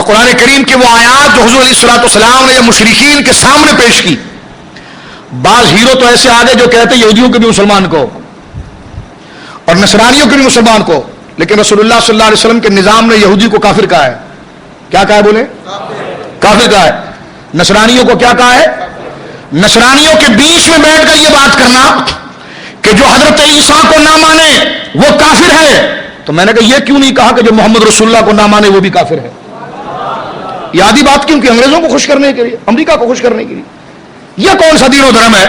اور قرآن کریم کی وہ آیات جو حضور علیہ الصلوۃ والسلام نے مشرکین کے سامنے پیش کی. بعض ہیرو تو ایسے آگے جو کہتے یہودیوں کے بھی مسلمان کو اور نصرانیوں کے بھی مسلمان کو، لیکن رسول اللہ صلی اللہ علیہ وسلم کے نظام نے یہودی کو کافر کہا ہے. کیا کہا ہے بولے؟ کافر کہا ہے. نصرانیوں کو کیا کہا ہے؟ نصرانیوں کے بیچ میں بیٹھ کر یہ بات کرنا کہ جو حضرت عیسیٰ کو نہ مانے وہ کافر ہے، تو میں نے کہا یہ کیوں نہیں کہا کہ جو محمد رسول اللہ کو نہ مانے وہ بھی کافر ہے؟ یہ آدھی بات کیوں کہ انگریزوں کو خوش کرنے کے لیے، امریکہ کو خوش کرنے کے لیے. یہ کون سا دین و دھرم ہے؟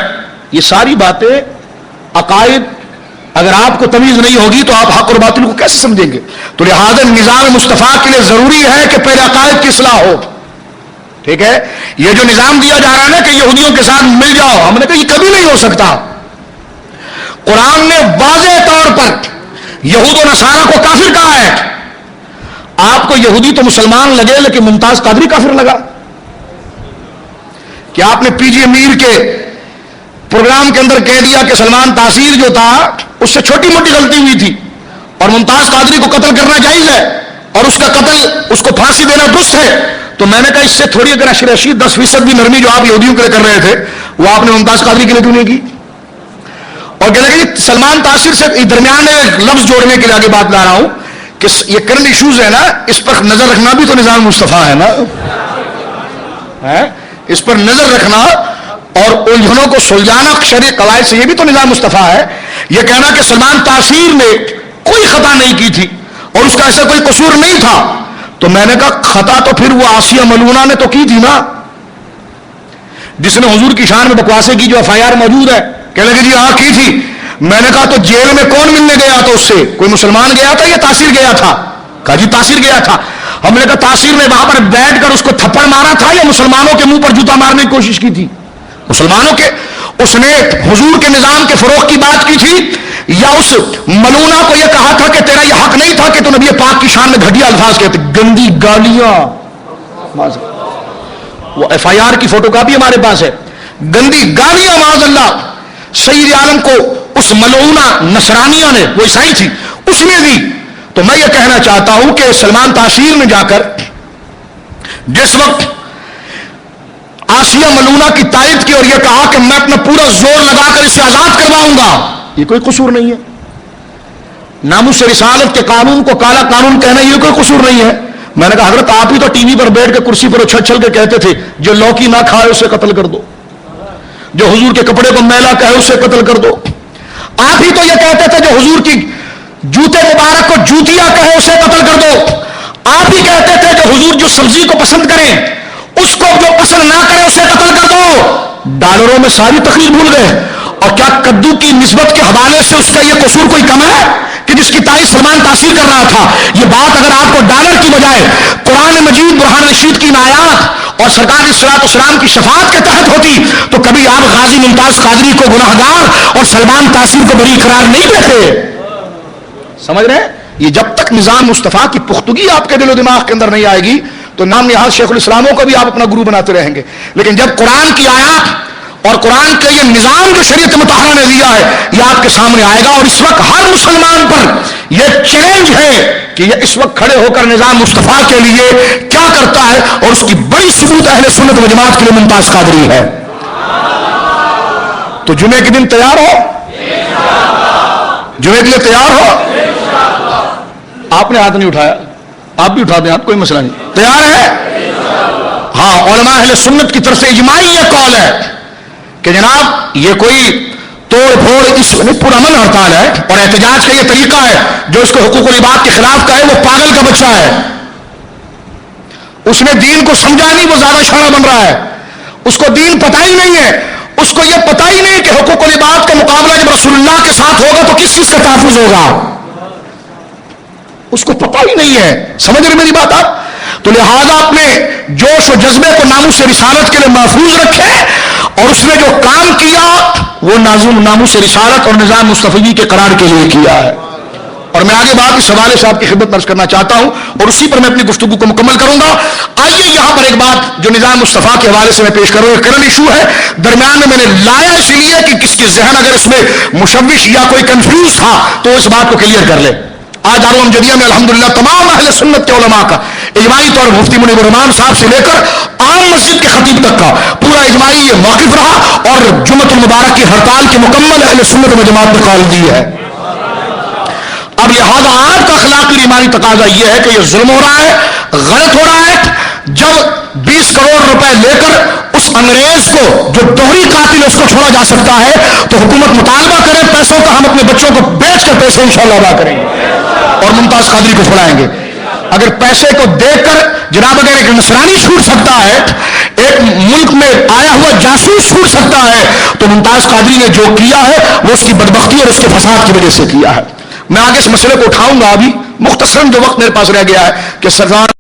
یہ ساری باتیں عقائد، اگر آپ کو تمیز نہیں ہوگی تو آپ حق اور باطل کو کیسے سمجھیں گے؟ تو لہذا نظام مصطفیٰ کے لیے ضروری ہے کہ پہلے عقائد کی اصلاح ہو. ٹھیک ہے؟ یہ جو نظام دیا جا رہا ہے نا کہ یہودیوں کے ساتھ مل جاؤ، ہم نے کہا یہ کبھی نہیں ہو سکتا. قرآن نے واضح طور پر یہود و نصارہ کو کافر کہا ہے. آپ کو یہودی تو مسلمان لگے لیکن ممتاز قادری کافر لگا. کہ آپ نے پی جی امیر کے پروگرام کے اندر کہہ دیا کہ سلمان تاثیر جو تھا اس سے چھوٹی موٹی غلطی ہوئی تھی اور ممتاز قادری کو قتل کرنا جائز ہے اور اس کا قتل، اس کو پھانسی دینا درست ہے. تو میں نے کہا اس سے تھوڑی اگر 10% بھی نرمی جو آپ یہودیوں کے لیے کر رہے تھے وہ آپ نے ممتاز قادری کے لیے کیوں نہیں کی؟ اور کہنے لگے سلمان تاثیر سے درمیان میں لفظ جوڑنے کے لیے آگے بات لا رہا ہوں کہ یہ کرنٹ ایشوز ہے نا، اس پر نظر رکھنا بھی تو نظام مصطفیٰ ہے نا. اس پر نظر رکھنا اور الجھنوں کو سلجھانا شرعی قواعد سے، یہ بھی تو نظام مصطفیٰ ہے. یہ کہنا کہ سلمان تاثیر نے کوئی خطا نہیں کی تھی اور اس کا ایسا کوئی قصور نہیں تھا، تو میں نے کہا خطا تو پھر وہ آسیہ ملونہ نے تو کی تھی نا، جس نے حضور کی شان میں بکواسے کی، جو FIR موجود ہے. کہنے لگے جی ہاں کی تھی. میں نے کہا تو جیل میں کون ملنے گیا تھا اس سے؟ کوئی مسلمان گیا تھا یا تاثیر گیا تھا؟ کہا جی تاثیر گیا تھا. ہم نے کہا تاثیر نے وہاں پر بیٹھ کر اس کو تھپڑ مارا تھا یا مسلمانوں کے منہ پر جوتا مارنے کی کوشش کی تھی؟ مسلمانوں کے. اس نے حضور کے نظام کے فروغ کی بات کی تھی یا اس ملونہ کو یہ کہا تھا کہ تیرا یہ حق نہیں تھا کہ تو نبی پاک کی شان میں گھٹیا الفاظ کہتے، گندی گالیاں. وہ FIR کی فوٹو کاپی ہمارے پاس ہے. گندی گالیاں معاذ اللہ سید عالم کو اس ملعونہ نصرانیہ نے، وہ عیسائی تھی، اس نے دی. تو میں یہ کہنا چاہتا ہوں کہ سلمان تاثیر نے جا کر جس وقت آسیہ ملونہ کی تائید کی اور یہ کہا کہ میں اپنا پورا زور لگا کر اسے آزاد کرواؤں گا، یہ کوئی قصور نہیں ہے. ناموس رسالت کے قانون کو کالا قانون کہنا یہ کوئی قصور نہیں ہے. میں نے کہا حضرت آپ ہی تو ٹی وی پر بیٹھ کے کرسی پر اچھل کے کہتے تھے جو لوکی نہ کھائے اسے قتل کر دو، جو حضور کے کپڑے کو میلا کہے اسے قتل کر دو. آپ ہی تو یہ کہتے تھے جو حضور کی جوتے مبارک کو جوتیا کہے اسے قتل کر دو. آپ ہی کہتے تھے جو حضور جو سبزی کو پسند کریں اس کو جو پسند نہ کرے اسے قتل کر دو. ڈالروں میں ساری تقریر بھول گئے. اور کیا کدو کی نسبت کے حوالے سے اس کا یہ قصور کوئی کم ہے کہ جس کی تائید سلمان تاثیر کر رہا تھا؟ یہ بات اگر آپ کو ڈالر کی بجائے قرآن مجید برہان رشید کی آیات اور سرکار صلاۃ والسلام کی شفاعت کے تحت ہوتی تو کبھی آپ غازی ممتاز قادری کو گناہگار اور سلمان تاثیر کو بری قرار نہیں دیتے. سمجھ رہے ہیں؟ یہ جب تک نظام مصطفیٰ کی پختگی آپ کے دل و دماغ کے اندر نہیں آئے گی تو نام نہاد شیخ الاسلاموں کو بھی آپ اپنا گرو بناتے رہیں گے. لیکن جب قرآن کی آیات اور قرآن کا یہ نظام جو شریعت مطہرہ نے دیا ہے یہ آپ کے سامنے آئے گا. اور اس وقت ہر مسلمان پر یہ چیلنج ہے کہ یہ اس وقت کھڑے ہو کر نظام مصطفیٰ کے لیے کیا کرتا ہے، اور اس کی بڑی ثبوت اہل سنت و جماعت کے لیے ممتاز قادری ہے. تو جمعے کے دن تیار ہو، جمعے کے لیے تیار ہو. آپ نے ہاتھ نہیں اٹھایا، آپ بھی اٹھا دیں ہاتھ، کوئی مسئلہ نہیں. تیار ہے؟ ہاں. علماء اہل سنت کی طرف سے اجماعی یہ قول ہے کہ جناب یہ کوئی توڑ پھوڑ اس پرامن ہڑتال ہے اور احتجاج کا یہ طریقہ ہے جو اس کو حقوق العباد کے خلاف کا ہے، وہ پاگل کا بچہ ہے. اس نے دین کو سمجھا نہیں، وہ زیادہ شانہ بن رہا ہے. اس کو دین پتہ ہی نہیں ہے، اس کو یہ پتہ ہی نہیں کہ حقوق العباد کا مقابلہ جب رسول اللہ کے ساتھ ہوگا تو کس چیز کا تحفظ ہوگا، اس کو پتہ ہی نہیں ہے. سمجھ رہے میری بات آپ؟ تو لہذا اپنے جوش و جذبے کو ناموس رسالت کے لیے محفوظ رکھے اور اس نے جو کام کیا وہ ناموس رسالت اور نظام مصطفی کے قرار کے لیے کیا ہے. اور میں آگے بات اس حوالے سے آپ کی خدمت درج کرنا چاہتا ہوں اور اسی پر میں اپنی گفتگو کو مکمل کروں گا. آئیے یہاں پر ایک بات جو نظام مصطفیٰ کے حوالے سے میں پیش کروں گا، کرنٹ ایشو ہے درمیان میں نے لایا اس لیے کہ کس کے ذہن اگر اس میں مشوش یا کوئی کنفیوز تھا تو اس بات کو کلیئر کر لے. آج دارالعلوم جدیہ میں الحمدللہ تمام اہل سنت کے علماء کا اجماعی طور پر مفتی منیب الرحمان صاحب سے لے کر عام مسجد کے خطیب تک کا پورا اجماعی یہ موقف رہا اور جمعۃ المبارک کی ہڑتال کی مکمل اہل سنت و جماعت نے قائل دی ہے. اب لہذا آپ کا اخلاقی ایمانی تقاضا یہ ہے کہ یہ ظلم ہو رہا ہے, غلط ہو رہا ہے. جب 20 کروڑ روپے لے کر اس انگریز کو جو دوہری قاتل ہے اس کو چھوڑا جا سکتا ہے تو حکومت مطالبہ کرے پیسوں کا, ہم اپنے بچوں کو بیچ کر پیسے انشاءاللہ ادا کریں گے اور ممتاز قادری کو چھوڑائیں گے. اگر پیسے کو دے کر جناب اگر ایک نصرانی چھوٹ سکتا ہے, ایک ملک میں آیا ہوا جاسوس چھوٹ سکتا ہے, تو ممتاز قادری نے جو کیا ہے وہ اس کی بدبختی اور اس کے فساد کی وجہ سے کیا ہے. میں آگے اس مسئلے کو اٹھاؤں گا, ابھی مختصراً جو وقت میرے پاس رہ گیا ہے کہ سردار